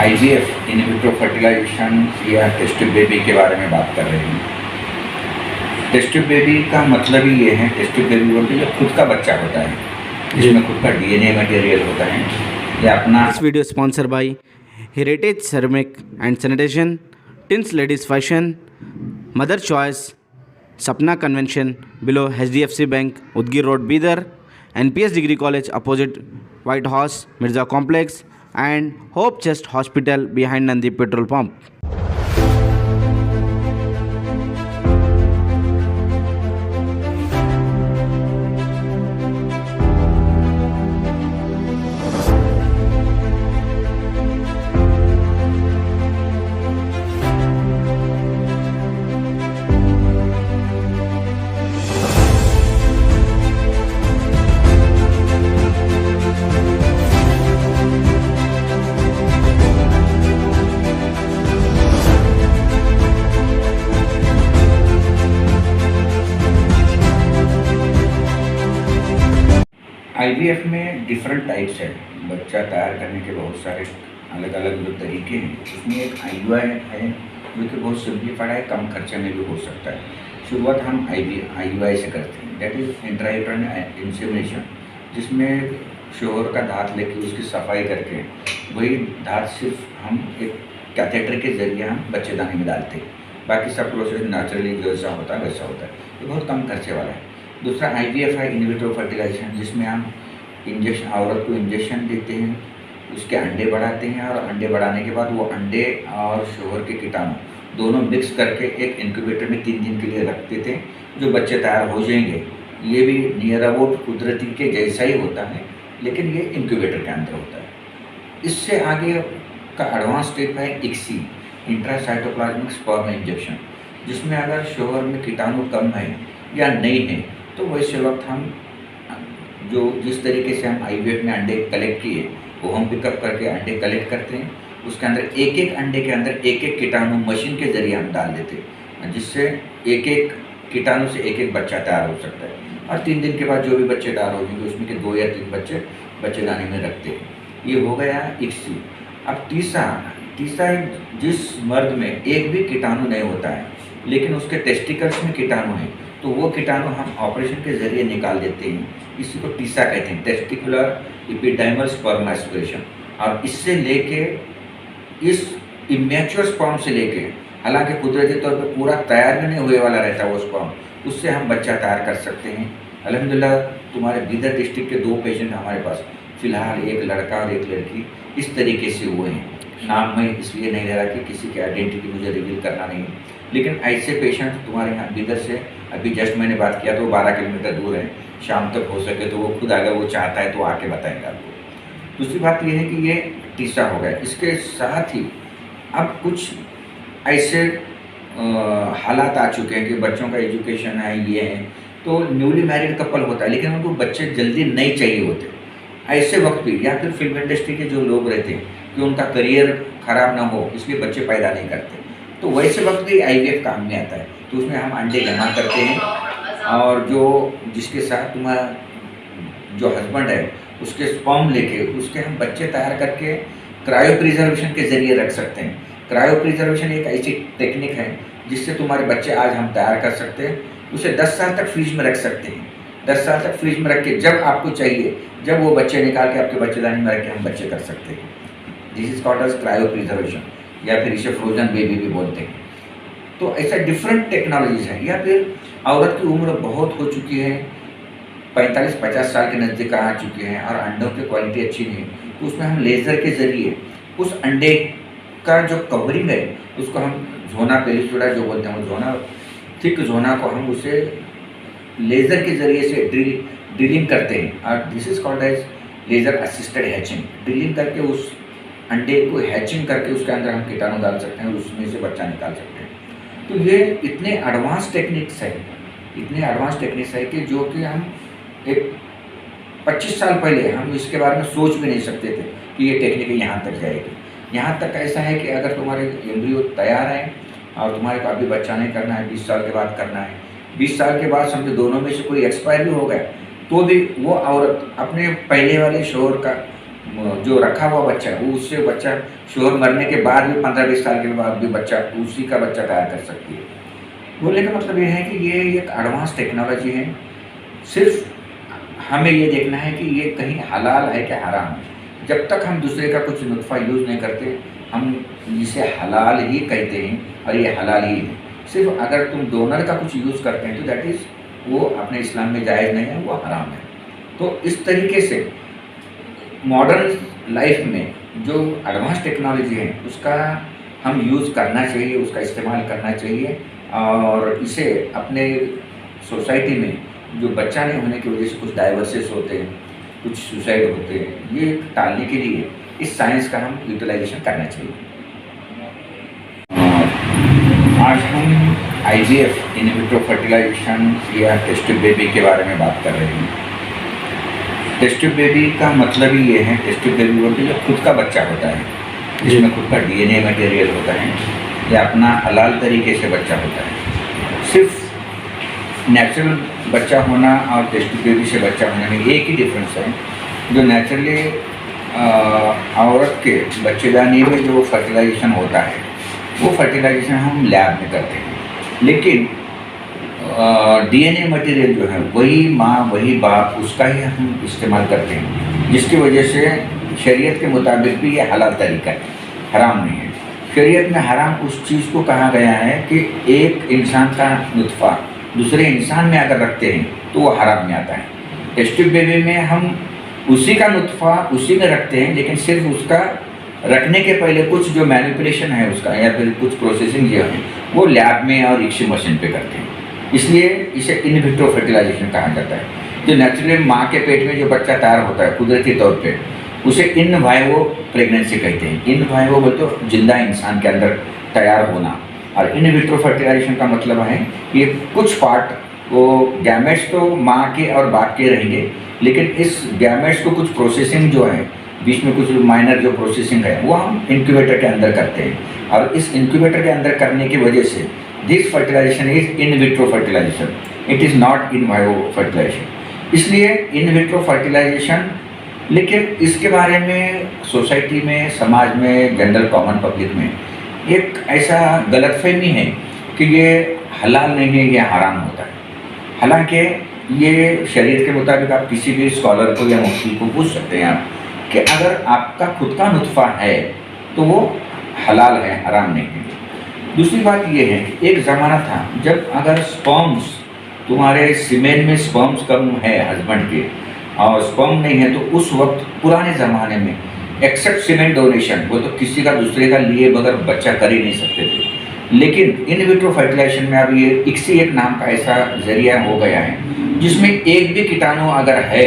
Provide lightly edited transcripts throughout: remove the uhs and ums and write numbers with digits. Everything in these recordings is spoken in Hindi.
आईवीएफ इन विट्रो फर्टिलाइजेशन या टेस्ट ट्यूब बेबी के बारे में बात कर रहे हैं। टेस्ट ट्यूब बेबी का मतलब ही ये है, टेस्ट ट्यूब बेबी बोलते हैं जो खुद का बच्चा होता है, जिसमें खुद का डीएनए मटेरियल होता है। ये अपना This video sponsored by Heritage Ceramic and Sanitation, Tins Ladies Fashion, Mother Choice, Sapna Convention below HDFC Bank, Udgir Road, Bidar, NPS Degree College opposite White House, Mirza Complex, and Hope Chest Hospital behind Nandi Petrol Pump. IVF में डिफरेंट टाइप्स है। बच्चा तैयार करने के बहुत सारे अलग अलग जो तरीके हैं, उसमें एक आईयूआई है जो कि बहुत सिंप्लीफाइड है, कम खर्चे में भी हो सकता है। शुरुआत हम आईयूआई से करते हैं, दैट इज़ इंट्रायूटेराइन इंसेमिनेशन, जिसमें शोहर का दांत लेके उसकी सफाई करके वही दांत सिर्फ हम एक कैथेटर के जरिए हम बच्चेदानी में डालते हैं। बाकी सब प्रोसेस नेचुरली जैसा होता है वैसा होता है। ये बहुत कम खर्चे वाला है। दूसरा आईवीएफ है, इन विट्रो फर्टिलाइजेशन, जिसमें हम इंजेक्शन, औरत को इंजेक्शन देते हैं, उसके अंडे बढ़ाते हैं और अंडे बढ़ाने के बाद वो अंडे और शोहर के कीटाणु दोनों मिक्स करके एक इंक्यूबेटर में 3 दिन के लिए रखते थे, जो बच्चे तैयार हो जाएंगे। ये भी नियर अबाउट कुदरती के जैसा ही होता है, लेकिन ये इंक्यूबेटर के अंदर होता है। इससे आगे का एडवांस स्टेप है इक्सी, इंट्रासाइटोप्लाज्मिक स्पर्म इंजेक्शन, जिसमें अगर शोहर में कीटाणु कम है या नहीं है तो वैसे वक्त हम जो जिस तरीके से हम आईवीएफ में अंडे कलेक्ट किए वो हम पिकअप करके अंडे कलेक्ट करते हैं। उसके अंदर एक एक अंडे के अंदर एक एक कीटाणु मशीन के जरिए हम डाल देते हैं, जिससे एक एक कीटाणु से एक एक बच्चा तैयार हो सकता है। और 3 दिन के बाद जो भी बच्चे तैयार हो जाएंगे उसमें के 2 या 3 बच्चे बच्चेदानी में रखते हैं। ये हो गया इक्सी। अब तीसरा है, जिस मर्द में एक भी कीटाणु नहीं होता है लेकिन उसके टेस्टिकल्स में कीटाणु है, तो वो कीटाणु हम ऑपरेशन के जरिए निकाल देते हैं। इसी को टीसा कहते हैं, टेस्टिकुलर एपिडर्मल स्पर्म एस्पिरेशन। और इससे लेके इस इमेच्योर स्पर्म से लेके, हालांकि कुदरती तौर पे पूरा तैयार भी नहीं हुए वाला रहता है वो स्पर्म, उससे हम बच्चा तैयार कर सकते हैं। अल्हम्दुलिल्लाह तुम्हारे बीदर डिस्ट्रिक्ट के 2 पेशेंट हमारे पास फ़िलहाल, एक लड़का और एक लड़की, इस तरीके से हुए हैं। नाम मैं इसलिए नहीं ले रहा कि किसी की आइडेंटिटी मुझे रिवील करना नहीं, लेकिन ऐसे पेशेंट तुम्हारे यहाँ बीदर से अभी जस्ट मैंने बात किया तो 12 किलोमीटर दूर है। शाम तक हो सके तो वो खुद अगर वो चाहता है तो आके बताएंगे आपको। दूसरी बात ये है कि ये तीसरा हो गया। इसके साथ ही अब कुछ ऐसे हालात आ चुके हैं कि बच्चों का एजुकेशन है, ये है, तो न्यूली मैरिड कपल होता है लेकिन उनको बच्चे जल्दी नहीं चाहिए होते। ऐसे वक्त भी, या फिर फिल्म इंडस्ट्री के जो लोग रहते हैं कि उनका करियर ख़राब ना हो इसलिए बच्चे पैदा नहीं करते, तो वैसे वक्त भी आईवीएफ काम में आता है। तो उसमें हम अंडे जमा करते हैं और जो जिसके साथ तुम्हारा जो हस्बैंड है उसके स्पर्म लेके उसके हम बच्चे तैयार करके क्रायो प्रिजर्वेशन के ज़रिए रख सकते हैं। क्रायो प्रिजर्वेशन एक ऐसी टेक्निक है जिससे तुम्हारे बच्चे आज हम तैयार कर सकते हैं, उसे 10 साल तक फ्रिज में रख सकते हैं। 10 साल तक फ्रिज में रख के जब आपको चाहिए, जब वो बच्चे निकाल के आपके बच्चेदानी में रख के हम बच्चे कर सकते हैं। This is called as cryopreservation, या फिर इसे फ्रोजन बेबी भी बोलते हैं। तो ऐसा डिफरेंट टेक्नोलॉजीज है। या फिर औरत की उम्र बहुत हो चुकी है, 45-50 साल के नज़दीक आ चुके हैं और अंडों की क्वालिटी अच्छी नहीं है, तो उसमें हम लेज़र के ज़रिए उस अंडे का जो कवरिंग है उसको हम झोना पेलिसोडा जो बोलते हैं, वो झोना, थिक झोना को हम उसे लेज़र के ज़रिए से ड्रिलिंग करते हैं। और this is called as laser assisted hatching. Drilling करके उस अंडे को हैचिंग करके उसके अंदर हम कीटाणु डाल सकते हैं और उसमें से बच्चा निकाल सकते हैं। तो ये इतने एडवांस टेक्निक्स है कि जो कि हम एक 25 साल पहले हम इसके बारे में सोच भी नहीं सकते थे कि ये टेक्निक यहाँ तक जाएगी। यहाँ तक ऐसा है कि अगर तुम्हारे एम्ब्रियो तैयार है और तुम्हारे को अभी बच्चा नहीं करना है, 20 साल के बाद करना है, 20 साल के बाद समझो दोनों में से कोई एक्सपायर भी हो गया, तो भी वो औरत अपने पहले वाले शोहर का जो रखा हुआ बच्चा है वो उससे बच्चा शोहर मरने के बाद भी 15-20 साल के बाद भी बच्चा उसी का बच्चा तैयार कर सकती है। बोलने का मतलब ये है कि ये एक एडवांस टेक्नोलॉजी है। सिर्फ हमें ये देखना है कि ये कहीं हलाल है कि हराम है। जब तक हम दूसरे का कुछ नुत्फ़ा यूज़ नहीं करते, हम इसे हलाल ही कहते हैं और ये हलाल ही है। सिर्फ अगर तुम डोनर का कुछ यूज़ करते हैं तो दैट इज़ वो अपने इस्लाम में जायज़ नहीं है, वो हराम है। तो इस तरीके से मॉडर्न लाइफ में जो एडवांस टेक्नोलॉजी है उसका हम यूज़ करना चाहिए, उसका इस्तेमाल करना चाहिए और इसे अपने सोसाइटी में जो बच्चा नहीं होने की वजह से कुछ डाइवर्सेस होते हैं, कुछ सुसाइड होते हैं, ये टालने के लिए इस साइंस का हम यूटिलाइजेशन करना चाहिए। आज हम IVF इन विट्रो फर्टिलाइजेशन या टेस्ट ट्यूब बेबी के बारे में बात कर रहे हैं। टेस्ट ट्यूब बेबी का मतलब ही ये है, टेस्ट ट्यूब बेबी बोलते हैं जो खुद का बच्चा होता है, जिसमें खुद का DNA मटेरियल होता है या अपना हलाल तरीके से बच्चा होता है। सिर्फ नेचुरल बच्चा होना और टेस्ट ट्यूब बेबी से बच्चा होने में एक ही डिफरेंस है। जो नेचुरली औरत के बच्चेदानी में जो फर्टिलाइजेशन होता है वो फर्टिलाइजेशन हम लैब में करते हैं, लेकिन DNA मटेरियल जो है वही माँ वही बाप उसका ही हम इस्तेमाल करते हैं, जिसकी वजह से शरीयत के मुताबिक भी ये हलाल तरीका है, हराम नहीं है। शरीयत में हराम उस चीज़ को कहा गया है कि एक इंसान का नुत्फ़ा दूसरे इंसान में अगर रखते हैं तो वो हराम में आता है। टेस्ट ट्यूब बेबी में हम उसी का नुत्फ़ा उसी में रखते हैं, लेकिन सिर्फ उसका रखने के पहले कुछ जो मैनिपुलेशन है उसका या फिर कुछ प्रोसेसिंग जो है वो लैब में और इक्सी मशीन पे करते हैं। इसलिए इसे इन विट्रो फर्टिलाइजेशन कहा जाता है। जो नेचुरली माँ के पेट में जो बच्चा तैयार होता है कुदरती तौर पे, उसे इन वाइवो प्रेगनेंसी कहते हैं। इन वाइवो बोलते तो जिंदा इंसान के अंदर तैयार होना, और इन विट्रो फर्टिलाइजेशन का मतलब है कि कुछ पार्ट वो गैमेट्स तो माँ के और बाप के रहेंगे, लेकिन इस गैमेट्स को कुछ प्रोसेसिंग जो है बीच में कुछ माइनर जो प्रोसेसिंग है वो हम इंक्यूबेटर के अंदर करते हैं, और इस इंक्यूबेटर के अंदर करने की वजह से this fertilisation is in vitro fertilisation, it is not in vivo fertilisation. इसलिए इन विट्रो फर्टिलाइजेशन, लेकिन इसके बारे में सोसाइटी में, समाज में, जनरल कॉमन पब्लिक में एक ऐसा गलतफहमी है कि ये हलाल नहीं है, ये हराम होता है। हालांकि ये शरीयत के मुताबिक आप किसी भी स्कॉलर को या मुफ्ती को पूछ सकते हैं आप कि अगर आपका खुद का नुत्फ़ा है तो वो हलाल है, हराम नहीं है। दूसरी बात ये है कि एक ज़माना था जब अगर स्पर्म्स तुम्हारे सीमेन में स्पर्म्स कम है हस्बैंड के और स्पर्म नहीं है, तो उस वक्त पुराने ज़माने में एक्सेप्ट सीमेन डोनेशन वो तो किसी का दूसरे का लिए बगैर बच्चा कर ही नहीं सकते थे। लेकिन इन विट्रो फर्टिलाइजेशन में अब ये इक्सी एक नाम का ऐसा जरिया हो गया है जिसमें एक भी कीटाणु अगर है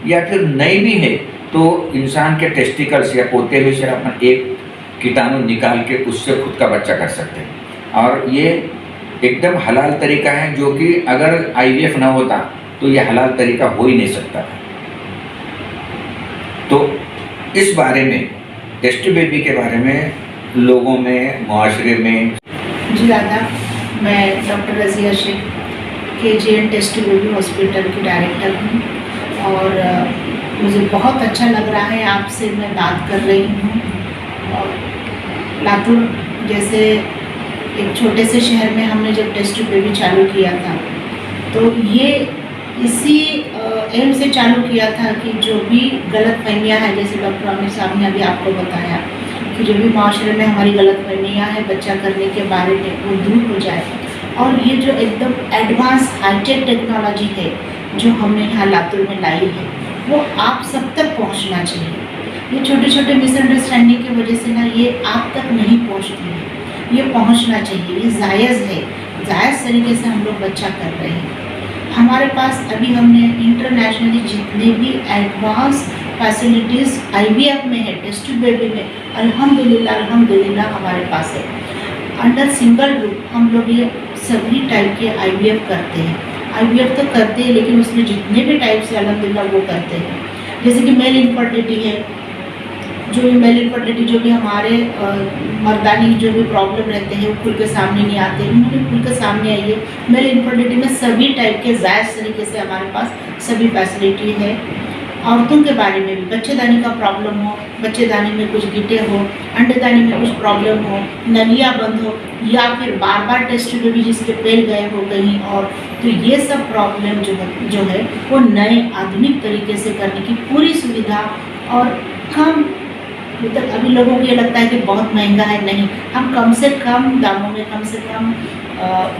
या फिर नहीं भी है तो इंसान के टेस्टिकल्स या पोते में से अपना एक कीटाणु निकाल के उससे खुद का बच्चा कर सकते हैं। और ये एकदम हलाल तरीका है, जो कि अगर IVF ना होता तो ये हलाल तरीका हो ही नहीं सकता था। तो इस बारे में टेस्ट बेबी के बारे में लोगों में, मुआशरे में। जी दादा, मैं doctor Razia Shaikh KGN test baby hospital की डायरेक्टर हूँ और मुझे बहुत अच्छा लग रहा है आपसे मैं बात कर रही हूँ। और लातूर जैसे एक छोटे से शहर में हमने जब टेस्ट बेबी चालू किया था तो ये इसी एम से चालू किया था कि जो भी गलत फहमियाँ हैं, जैसे डॉक्टर आमिर साहब ने अभी आपको बताया कि जो भी माशरे में हमारी गलत फहमियाँ हैं बच्चा करने के बारे में वो दूर हो जाए। और ये जो एकदम एडवांस हाईटेक टेक्नोलॉजी है जो हमने यहाँ लातूर में लाई है वो आप सब तक पहुँचना चाहिए। ये छोटे छोटे मिसअंडरस्टैंडिंग की वजह से ना ये आप तक नहीं पहुँचती है, ये पहुँचना चाहिए। ये जायज़ है, जायज़ तरीके से हम लोग बच्चा कर रहे हैं। हमारे पास अभी हमने इंटरनेशनली जितने भी एडवांस फैसिलिटीज़ IVF में है, टेस्ट बेबी में, अल्हम्दुलिल्लाह हमारे पास है। अंडर सिंगल रूफ हम लोग ये सभी टाइप के IVF करते हैं। IVF तो करते हैं, लेकिन उसमें जितने भी टाइप से अल्हम्दुलिल्लाह वो करते हैं। जैसे कि मेल इनफर्टिलिटी है, जो भी मेल इनफर्टिलिटी जो भी हमारे मर्दानी जो भी प्रॉब्लम रहते हैं वो खुल के सामने नहीं आते, उन्होंने खुल के सामने आइए। मेल इनफर्टिलिटी में सभी टाइप के जायज़ तरीके से हमारे पास सभी फैसिलिटी है। औरतों के बारे में भी बच्चेदानी का प्रॉब्लम हो, बच्चेदानी में कुछ गिटे हो, अंडेदानी में कुछ प्रॉब्लम हो, नलिया बंद हो, या फिर बार बार टेस्ट में भी जिसके पैर गए हो कहीं और, तो ये सब प्रॉब्लम जो है वो नए आधुनिक तरीके से करने की पूरी सुविधा और कम, मतलब अभी लोगों को ये लगता है कि बहुत महंगा है, नहीं, हम कम से कम दामों में, कम से कम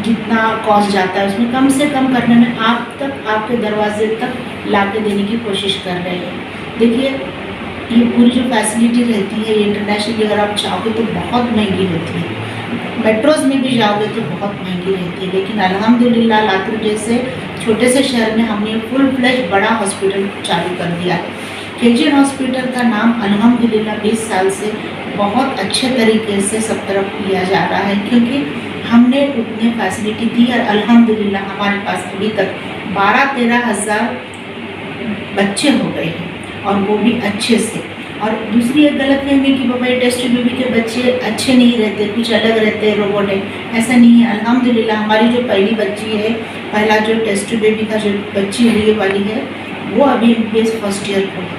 जितना कॉस्ट जाता है उसमें कम से कम करने में आप तक, आपके दरवाजे तक ला के देने की कोशिश कर रहे हैं। देखिए ये पूरी जो फैसिलिटी रहती है, ये इंटरनेशनली अगर आप चाहोगे तो बहुत महंगी होती है, मेट्रोज़ में भी जाओगे तो बहुत महंगी रहती है, लेकिन अल्हम्दुलिल्लाह लातूर जैसे छोटे से शहर में हमने फुल फ्लेज बड़ा हॉस्पिटल चालू कर दिया है। केजीएन हॉस्पिटल का नाम अल्हम्दुलिल्लाह 20 साल से बहुत अच्छे तरीके से सब तरफ लिया जा रहा है, क्योंकि हमने उतनी फैसिलिटी दी और अल्हम्दुलिल्लाह हमारे पास अभी तक 12-13 हज़ार बच्चे हो गए हैं, और वो भी अच्छे से। और दूसरी एक गलतफहमी कि बाबा टेस्ट बेबी के बच्चे अच्छे नहीं रहते, कुछ अलग रहते हैं, रोबोट है, ऐसा नहीं है। अल्हम्दुलिल्लाह हमारी जो पहली बच्ची है, पहला जो टेस्ट बेबी का जो बच्ची होने वाली है, वो अभी MBBS फर्स्ट ईयर को है।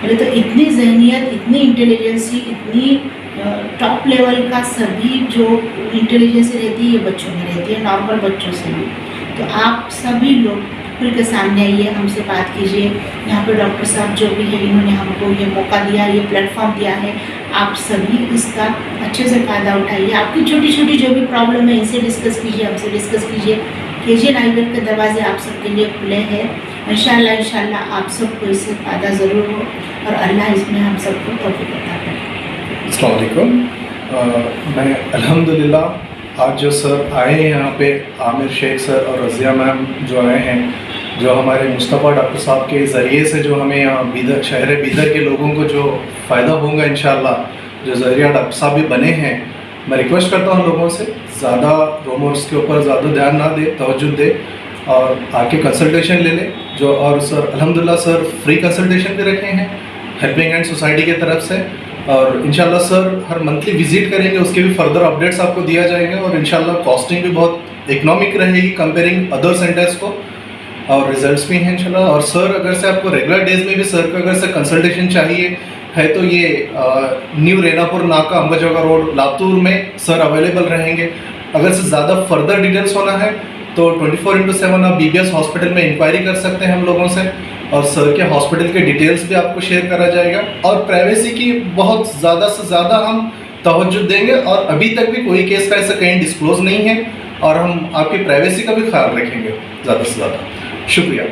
पहले तो इतनी जहनियत, इतनी इंटेलिजेंसी, इतनी टॉप लेवल का सभी जो इंटेलिजेंसी रहती है ये बच्चों में रहती है, नॉर्मल बच्चों से भी। तो आप सभी लोग खुल के सामने आइए, हमसे बात कीजिए। यहाँ पे डॉक्टर साहब जो भी है, इन्होंने हमको ये मौका दिया, ये प्लेटफॉर्म दिया है, आप सभी इसका अच्छे से फ़ायदा उठाइए। आपकी छोटी छोटी जो भी प्रॉब्लम है इनसे डिस्कस कीजिए, हमसे डिस्कस कीजिए। केजीएन आईवेयर के दरवाजे आप सबके लिए खुले हैं। इंशाल्लाह आप सबको इससे फ़ायदा ज़रूर हो, और अल्लाह इसमें हम सबको तौफीक अता करे। अस्सलाम वालेकुम। मैं अल्हम्दुलिल्लाह आज जो सर आए हैं यहाँ पे, आमिर शेख सर और रज़िया मैम जो आए हैं, जो हमारे मुस्तफ़ा डॉक्टर साहब के ज़रिए से जो हमें यहाँ बीदर, शहर बीदर के लोगों को जो फ़ायदा होगा इंशाल्लाह, जो ज़रिया डॉक्टर साहब भी बने हैं, मैं रिक्वेस्ट करता हूँ लोगों से ज़्यादा रूमर्स के ऊपर ज़्यादा ध्यान ना दे, तवज्जो दे और आके कंसल्टेशन ले लें। जो और सर अल्हम्दुलिल्लाह सर फ्री कंसल्टेशन भी रखे हैं हेल्पिंग हैंड सोसाइटी की तरफ से, और इंशाल्लाह सर हर मंथली विजिट करेंगे, उसके भी फर्दर अपडेट्स आपको दिया जाएगा, और इंशाल्लाह कॉस्टिंग भी बहुत इकोनॉमिक रहेगी कंपेयरिंग अदर सेंटर्स को, और रिजल्ट्स भी हैं इंशाल्लाह। और सर अगर से आपको रेगुलर डेज में भी सर का अगर से कंसल्टेशन चाहिए है तो ये न्यू रेनापुर नाका अंबाजोगा रोड लातूर में सर अवेलेबल रहेंगे। अगर से ज़्यादा फर्दर डिटेल्स होना है तो 24/7 आप BBS हॉस्पिटल में इंक्वायरी कर सकते हैं हम लोगों से, और सर के हॉस्पिटल के डिटेल्स भी आपको शेयर करा जाएगा, और प्राइवेसी की बहुत ज़्यादा से ज़्यादा हम तवज्जो देंगे, और अभी तक भी कोई केस का ऐसा कहीं डिस्क्लोज नहीं है, और हम आपकी प्राइवेसी का भी ख्याल रखेंगे ज़्यादा से ज़्यादा। शुक्रिया।